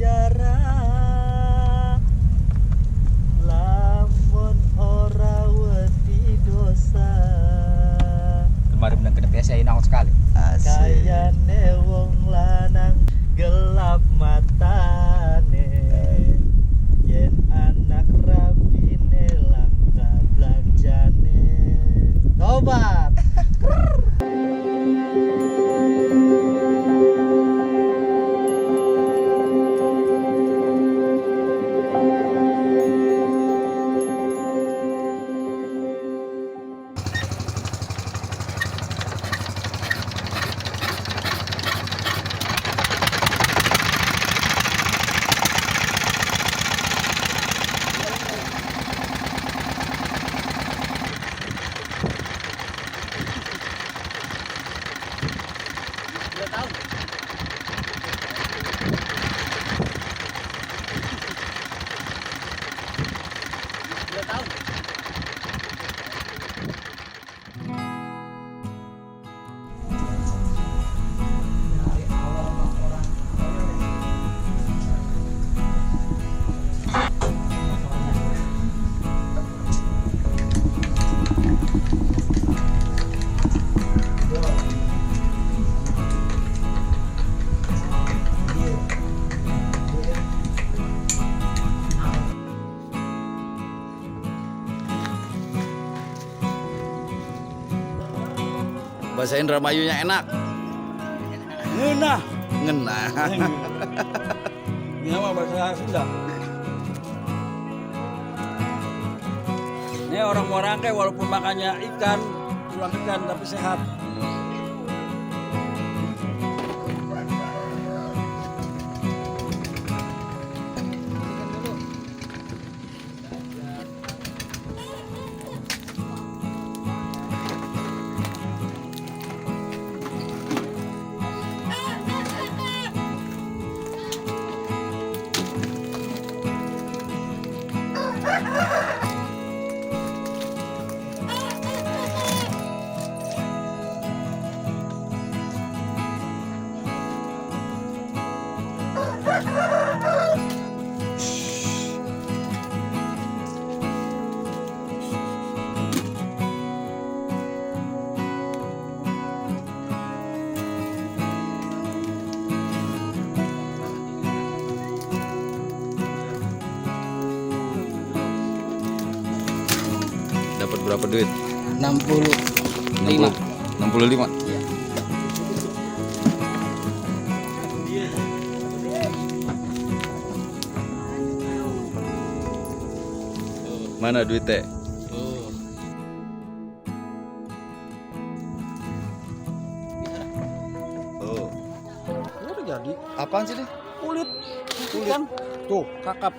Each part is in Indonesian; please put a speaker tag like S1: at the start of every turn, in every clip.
S1: sejarah lamun ora wedi dosa
S2: Kemarin menang kedep saya inang sekali.
S1: kayane wong lanang gelap matane yen anak rabine langka belanjane tobat.
S3: Bahasa Indramayunya enak.
S1: Ngeunah
S3: Ngenah.
S1: ini mah bahasa Sunda. Ini orang Morangke walaupun makannya ikan, tulang ikan tapi sehat.
S3: Dapat berapa duit?
S1: 65.
S3: 65. Mana duitnya? Oh.
S1: Udah jadi.
S3: Apaan sih deh?
S1: Kulit ikan tuh kakap,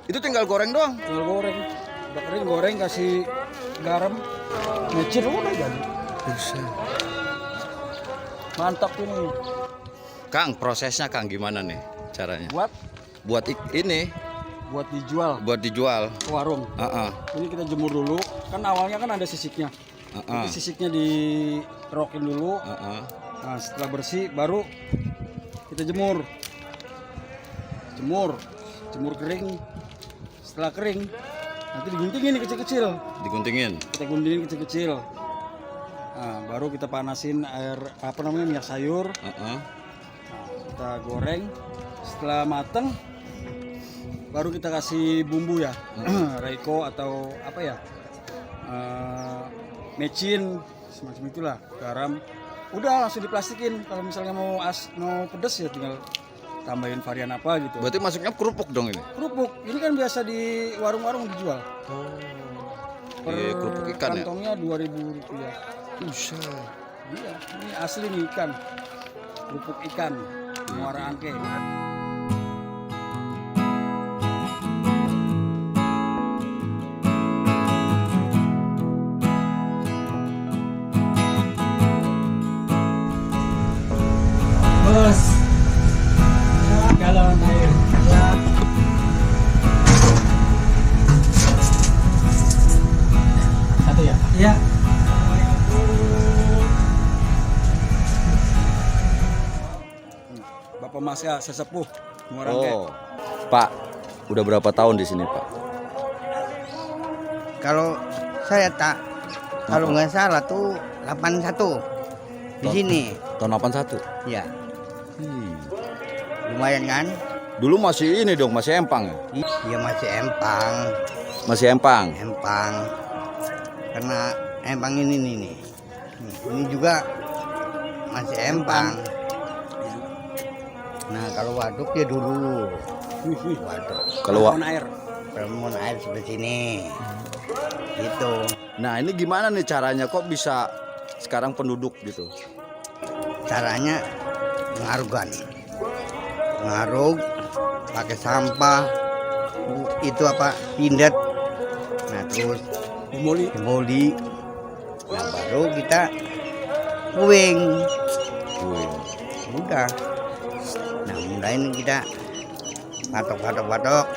S3: Itu tinggal goreng doang.
S1: tinggal goreng, udah kering goreng kasih garam mecin udah jadi. Mantap ini
S3: Kang, prosesnya Kang gimana nih caranya?
S1: buat
S3: Ini
S1: buat dijual
S3: buat dijual.
S1: ke warung. Ini kita jemur dulu, kan awalnya kan ada sisiknya. Nanti sisiknya dikerokin dulu. Nah, setelah bersih baru kita jemur kering. Setelah kering nanti diguntingin nih kecil-kecil.
S3: Diguntingin.
S1: Kita guntingin kecil-kecil. Nah, baru kita panasin air minyak sayur. Nah, kita goreng. Setelah mateng baru kita kasih bumbu ya. Reiko atau apa ya, mecin semacam itulah, garam. Udah langsung diplastikin. Kalau misalnya mau pedes ya tinggal tambahin varian apa gitu.
S3: Berarti masuknya kerupuk dong ini?
S1: Kerupuk ini kan biasa di warung-warung dijual. Per
S3: kerupuk ikan ya?
S1: kantongnya Rp2.000.
S3: Buset.
S1: Iya, ini asli nih ikan. Kerupuk ikan Muara Angke.
S4: Bos, galon air. Satu ya? Iya.
S1: Bapak Mas ya sesepuh Morangke.
S3: Oh, Pak, udah berapa tahun di sini Pak?
S5: Kalau saya kalau nggak salah tuh 81 di sini.
S3: Tahun 81?
S5: Ya, lumayan kan?
S3: Dulu masih ini dong, masih empang ya?
S5: Iya masih empang,
S3: Masih empang.
S5: karena empang ini nih. Ini juga masih empang. Nah kalau waduk ya dulu. Waduk.
S3: Kalau
S1: air.
S5: Permun air seperti ini. Gitu.
S3: Nah, ini gimana nih caranya kok bisa sekarang penduduk gitu?
S5: Caranya ngarug pakai sampah itu pindat, nah terus moli, nah baru kita kuing udah, nah mulai kita patok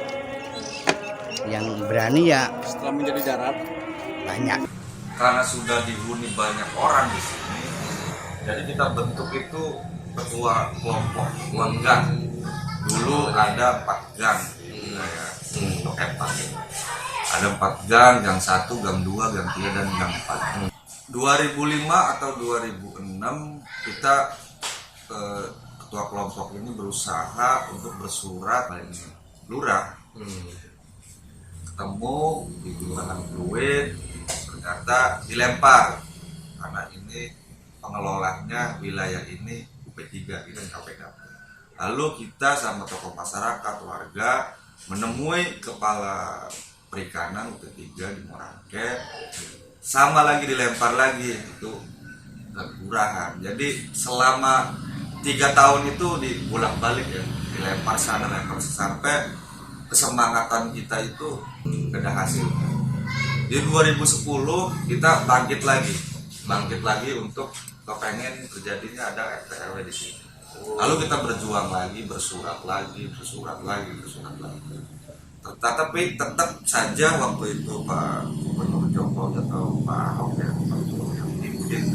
S5: yang berani ya
S1: Setelah menjadi darat,
S5: banyak.
S6: Karena sudah dihuni banyak orang di sini, jadi kita bentuk itu ketua kelompok gang. Dulu ada 4 gang untuk empang. Ada 4 gang, gang 1, gang 2, gang 3, dan gang 4. 2005 atau 2006 kita ketua kelompok ini berusaha untuk bersurat lurah. Ketemu di Kelurahan Pluit, ternyata dilempar karena ini pengelolanya wilayah ini UP3 dan KPK. Lalu kita sama tokoh masyarakat, warga menemui kepala perikanan UP3 di Morangke, sama lagi dilempar lagi itu ke kelurahan. Jadi selama 3 tahun itu dibolak-balik ya, dilempar sana lempar sampai kesemangatan kita itu ada hasil. Di 2010 kita bangkit lagi untuk kepengen terjadinya ada RT RW di sini. Lalu kita berjuang lagi, bersurat lagi. Tetapi tetap saja waktu itu Pak Gubernur Jokowi atau Pak Ahok ya, yang diikutin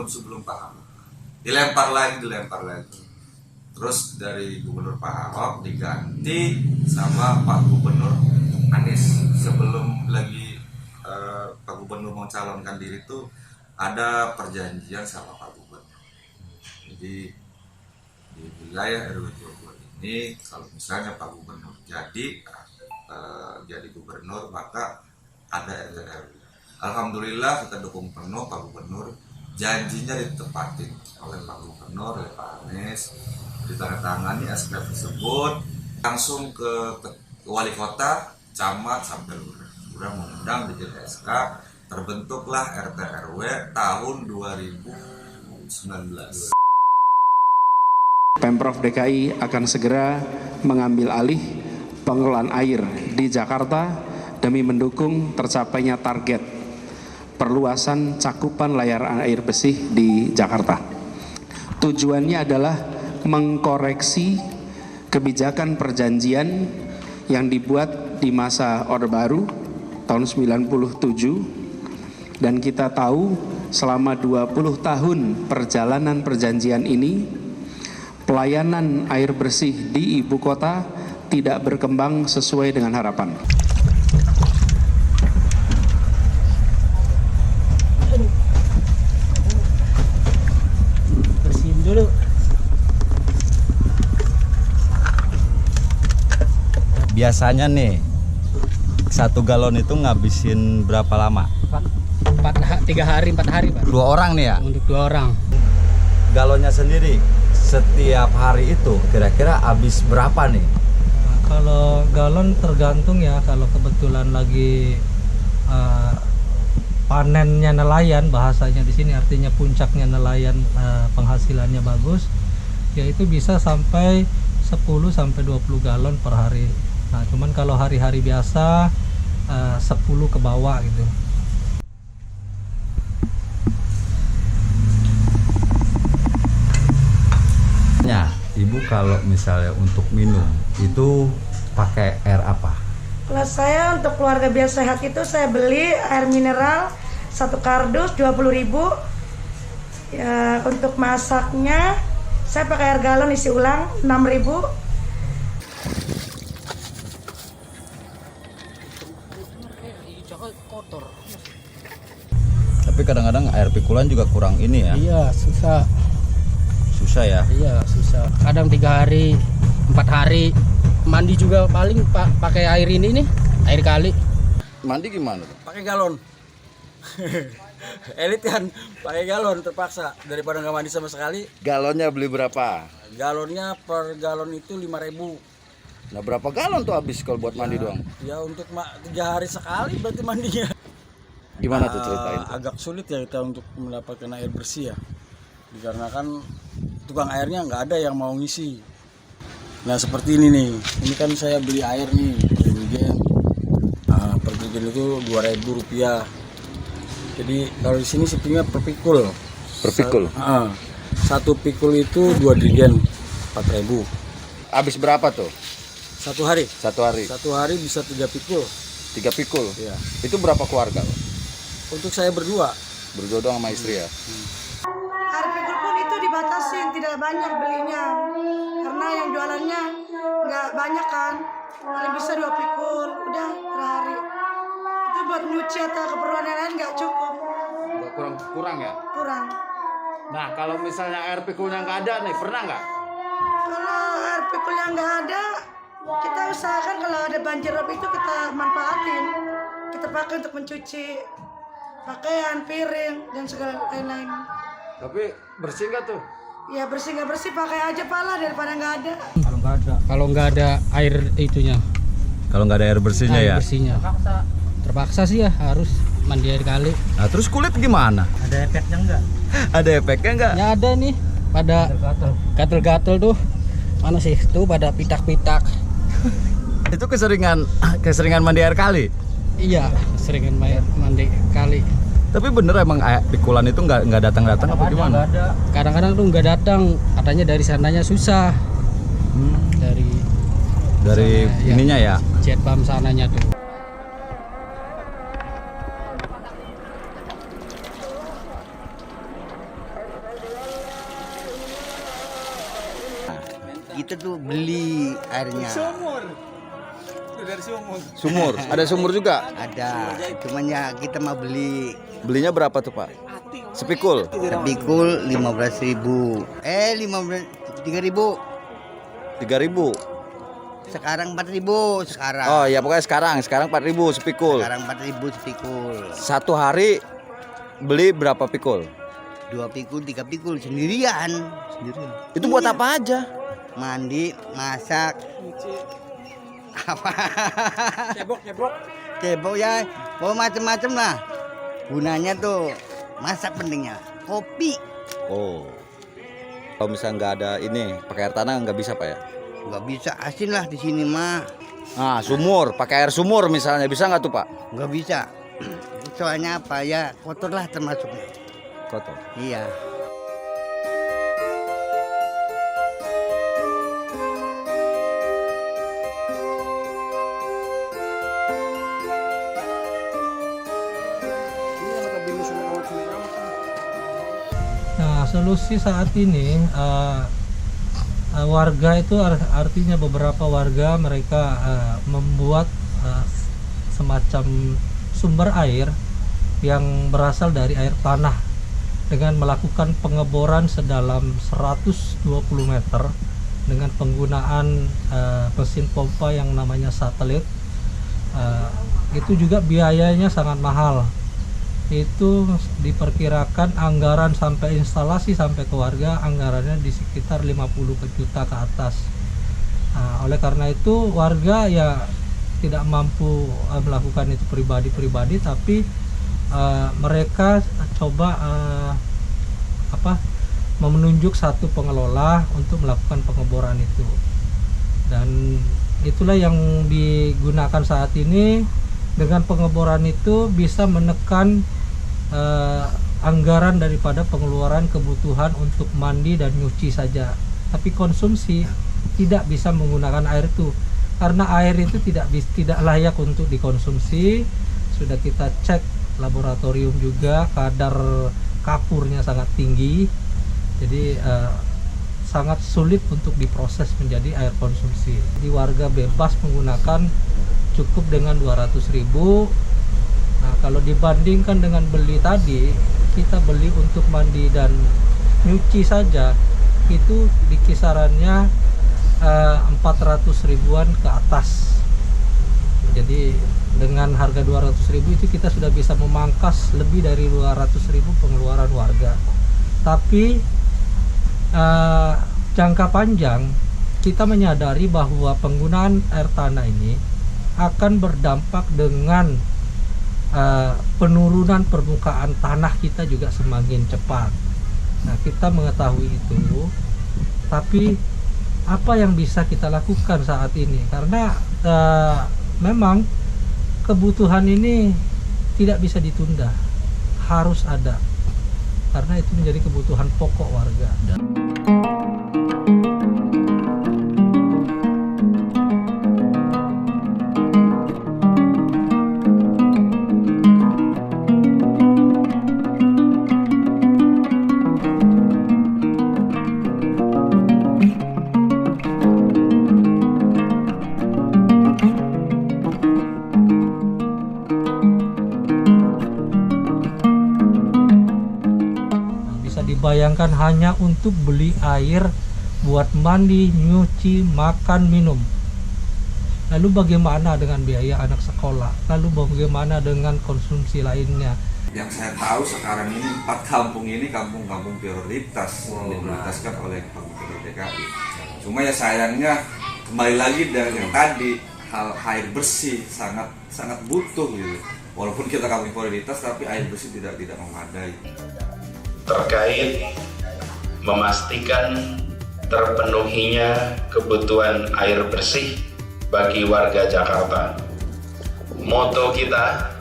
S6: sebelum Pak Ahok dilempar lagi. Terus dari Gubernur Pak Ahok diganti sama Pak Gubernur Anies. Sebelum lagi Pak Gubernur mencalonkan diri itu ada perjanjian sama Pak Gubernur. Jadi di wilayah RW 22 ini kalau misalnya Pak Gubernur jadi gubernur, maka ada RT RW. Alhamdulillah kita dukung penuh Pak Gubernur, janjinya ditepatin oleh Pak Gubernur, oleh Pak Anies, ditandatangani SK tersebut langsung ke wali kota, camat sampai lurah mengundang di SK, terbentuklah RT RW tahun 2019.
S7: Pemprov DKI akan segera mengambil alih pengelolaan air di Jakarta demi mendukung tercapainya target perluasan cakupan layanan air bersih di Jakarta. Tujuannya adalah mengkoreksi kebijakan perjanjian yang dibuat di masa Orde Baru tahun 97, dan kita tahu selama 20 tahun perjalanan perjanjian ini pelayanan air bersih di ibu kota tidak berkembang sesuai dengan harapan.
S4: Bersihin dulu.
S3: Biasanya nih 1 galon itu ngabisin berapa lama?
S4: 3 hari 4 hari Pak.
S3: 2 orang nih ya?
S4: Untuk 2 orang.
S3: Galonnya sendiri setiap hari itu kira-kira habis berapa nih?
S8: Kalau galon tergantung ya, kalau kebetulan lagi panennya nelayan, bahasanya di sini artinya puncaknya nelayan, penghasilannya bagus, ya itu bisa sampai 10 sampai 20 galon per hari. Nah, cuman kalau hari-hari biasa 10 ke bawah gitu.
S3: Ya, Ibu kalau misalnya untuk minum itu pakai air apa?
S9: Kalau saya untuk keluarga biar sehat itu saya beli air mineral 1 kardus 20.000. Ya, untuk masaknya Saya pakai air galon isi ulang 6.000.
S3: Tapi kadang-kadang air pikulan juga kurang ini ya.
S4: Iya, susah.
S3: Susah ya.
S4: Iya, susah. Kadang 3 hari, 4 hari. Mandi juga paling pakai air ini nih, air kali.
S3: Mandi gimana?
S1: Pakai galon. Elit kan pakai galon terpaksa daripada nggak mandi sama sekali.
S3: Galonnya beli berapa?
S1: Galonnya per galon itu 5.000.
S3: Nah, berapa galon tuh habis kalau buat mandi doang?
S1: Ya untuk 3 hari sekali berarti mandinya.
S3: Gimana tuh ceritain?
S1: Agak sulit ya kita untuk mendapatkan air bersih ya, dikarenakan tukang airnya nggak ada yang mau ngisi. Nah seperti ini nih, ini kan saya beli air nih Jerigen. Per jerigen itu Rp2.000. Jadi kalau di sini sepinya per pikul.
S3: Per pikul?
S1: Satu pikul itu 2 jerigen 4.000.
S3: Habis berapa tuh?
S1: Satu hari?
S3: Satu hari.
S1: Satu hari bisa 3 pikul.
S3: 3 pikul?
S1: Iya.
S3: Itu berapa keluarga?
S1: Untuk saya berdua.
S3: Berdua doang sama istri ya?
S9: Air pikul pun itu dibatasin, tidak banyak belinya. Karena yang jualannya nggak banyak kan. Paling bisa 2 pikul, udah per hari. Itu buat nyuci atau keperluan yang lain nggak cukup.
S3: Kurang ya?
S9: Kurang.
S3: Nah, kalau misalnya air pikulnya nggak ada nih, pernah nggak?
S9: Kalau air pikul yang nggak ada, kita usahakan kalau ada banjir rob itu kita manfaatin. Kita pakai untuk mencuci pakaian, piring, dan segala lain-lain.
S3: Tapi bersih nggak tuh?
S9: Ya bersih nggak bersih pakai aja pala daripada nggak ada.
S4: Kalau nggak ada air itunya,
S3: Kalau nggak ada air bersihnya
S4: air
S3: ya?
S4: bersihnya. Terpaksa sih ya harus mandi air kali.
S3: Nah, terus kulit gimana?
S4: Ada efeknya enggak?
S3: Ada efeknya nggak?
S4: Ya ada nih, pada gatel-gatel tuh. Mana sih? Tuh pada pitak-pitak.
S3: Itu keseringan mandi air kali?
S4: Iya, seringan mandi kali.
S3: Tapi bener emang air pikulan itu nggak datang-datang apa gimana?
S4: Kadang-kadang tuh nggak datang, katanya dari sananya susah. Dari sana,
S3: ininya ya?
S4: Jet pump sananya tuh.
S5: Kita tuh beli airnya.
S3: Sumur? Ada sumur juga?
S5: Ada, cuman ya kita mau beli.
S3: Belinya berapa tuh Pak? Sepikul?
S5: Sepikul 15.000. 3.000.
S3: 3.000?
S5: Sekarang 4.000 sekarang.
S3: Oh ya pokoknya sekarang 4.000 sepikul.
S5: Sekarang 4.000 sepikul.
S3: Satu hari beli berapa pikul?
S5: 2 pikul, 3 pikul sendirian.
S3: Itu buat apa aja?
S5: Mandi, masak, apa? Cebok ya, mau macem-macem lah. Gunanya tuh masak pentingnya. Kopi.
S3: Oh. Kalau misalnya nggak ada ini pakai air tanah nggak bisa Pak ya?
S5: Nggak bisa, asin lah di sini mah.
S3: Nah sumur, pakai air sumur misalnya bisa nggak tuh Pak?
S5: Nggak bisa. Soalnya apa ya, kotor lah termasuknya.
S3: Kotor.
S5: Iya.
S8: Nah, solusi saat ini warga itu artinya beberapa warga mereka membuat semacam sumber air yang berasal dari air tanah dengan melakukan pengeboran sedalam 120 meter dengan penggunaan mesin pompa yang namanya satelit. Itu juga biayanya sangat mahal. Itu diperkirakan anggaran sampai instalasi sampai ke warga anggarannya di sekitar 50 juta ke atas. Oleh karena itu warga ya tidak mampu melakukan itu pribadi-pribadi, tapi mereka coba menunjuk satu pengelola untuk melakukan pengeboran itu, dan itulah yang digunakan saat ini. Dengan pengeboran itu bisa menekan anggaran daripada pengeluaran kebutuhan untuk mandi dan nyuci saja, tapi konsumsi tidak bisa menggunakan air itu karena air itu tidak layak untuk dikonsumsi. Sudah kita cek laboratorium juga, kadar kapurnya sangat tinggi, jadi sangat sulit untuk diproses menjadi air konsumsi. Di warga bebas menggunakan cukup dengan 200.000. Nah, kalau dibandingkan dengan beli tadi, kita beli untuk mandi dan nyuci saja itu di kisarannya 400.000-an ke atas. Jadi dengan harga 200.000 itu kita sudah bisa memangkas lebih dari 200.000 pengeluaran warga. Tapi jangka panjang kita menyadari bahwa penggunaan air tanah ini akan berdampak dengan penurunan permukaan tanah kita juga semakin cepat. Nah, kita mengetahui itu, tapi apa yang bisa kita lakukan saat ini? Karena memang kebutuhan ini tidak bisa ditunda, harus ada, karena itu menjadi kebutuhan pokok warga. Bayangkan hanya untuk beli air buat mandi, nyuci, makan, minum. Lalu bagaimana dengan biaya anak sekolah? Lalu bagaimana dengan konsumsi lainnya?
S6: Yang saya tahu sekarang ini 4 kampung ini kampung-kampung prioritas yang diprioritaskan oleh Gubernur DKI. Cuma ya sayangnya kembali lagi dari yang tadi, hal air bersih sangat butuh gitu. Walaupun kita kampung prioritas tapi air bersih tidak memadai.
S7: Terkait memastikan terpenuhinya kebutuhan air bersih bagi warga Jakarta. Moto kita,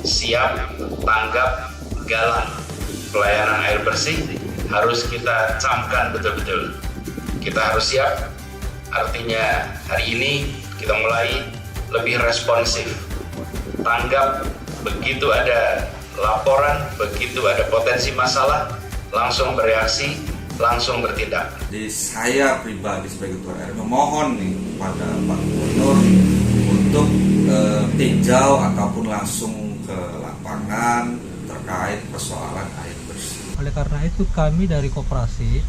S7: siap, tanggap, galang. Pelayanan air bersih harus kita camkan betul-betul. Kita harus siap, artinya hari ini kita mulai lebih responsif. Tanggap, begitu ada laporan, begitu ada potensi masalah, langsung bereaksi, langsung bertindak.
S6: Jadi saya pribadi sebagai ketua RW memohon nih kepada Pak Gubernur untuk tinjau ataupun langsung ke lapangan terkait persoalan air bersih.
S8: Oleh karena itu kami dari koperasi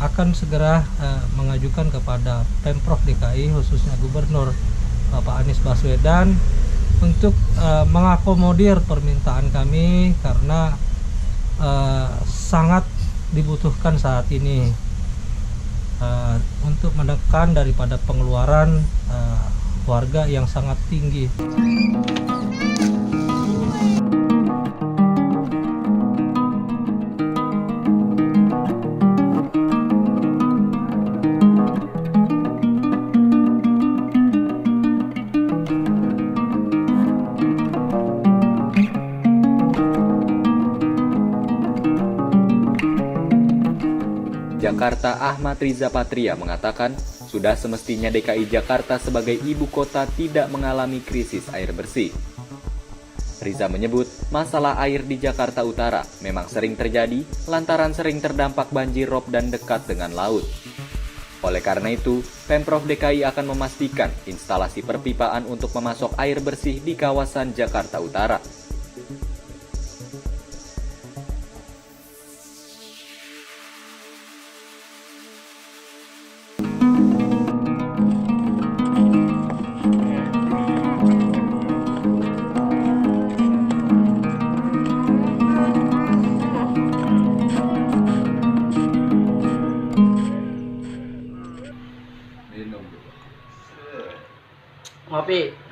S8: akan segera mengajukan kepada Pemprov DKI, khususnya Gubernur Bapak Anies Baswedan, untuk mengakomodir permintaan kami karena sangat dibutuhkan saat ini untuk menekan daripada pengeluaran warga yang sangat tinggi.
S10: Jakarta Ahmad Riza Patria mengatakan, sudah semestinya DKI Jakarta sebagai ibu kota tidak mengalami krisis air bersih. Riza menyebut, masalah air di Jakarta Utara memang sering terjadi lantaran sering terdampak banjir rob dan dekat dengan laut. Oleh karena itu, Pemprov DKI akan memastikan instalasi perpipaan untuk memasok air bersih di kawasan Jakarta Utara.
S4: Ngopi.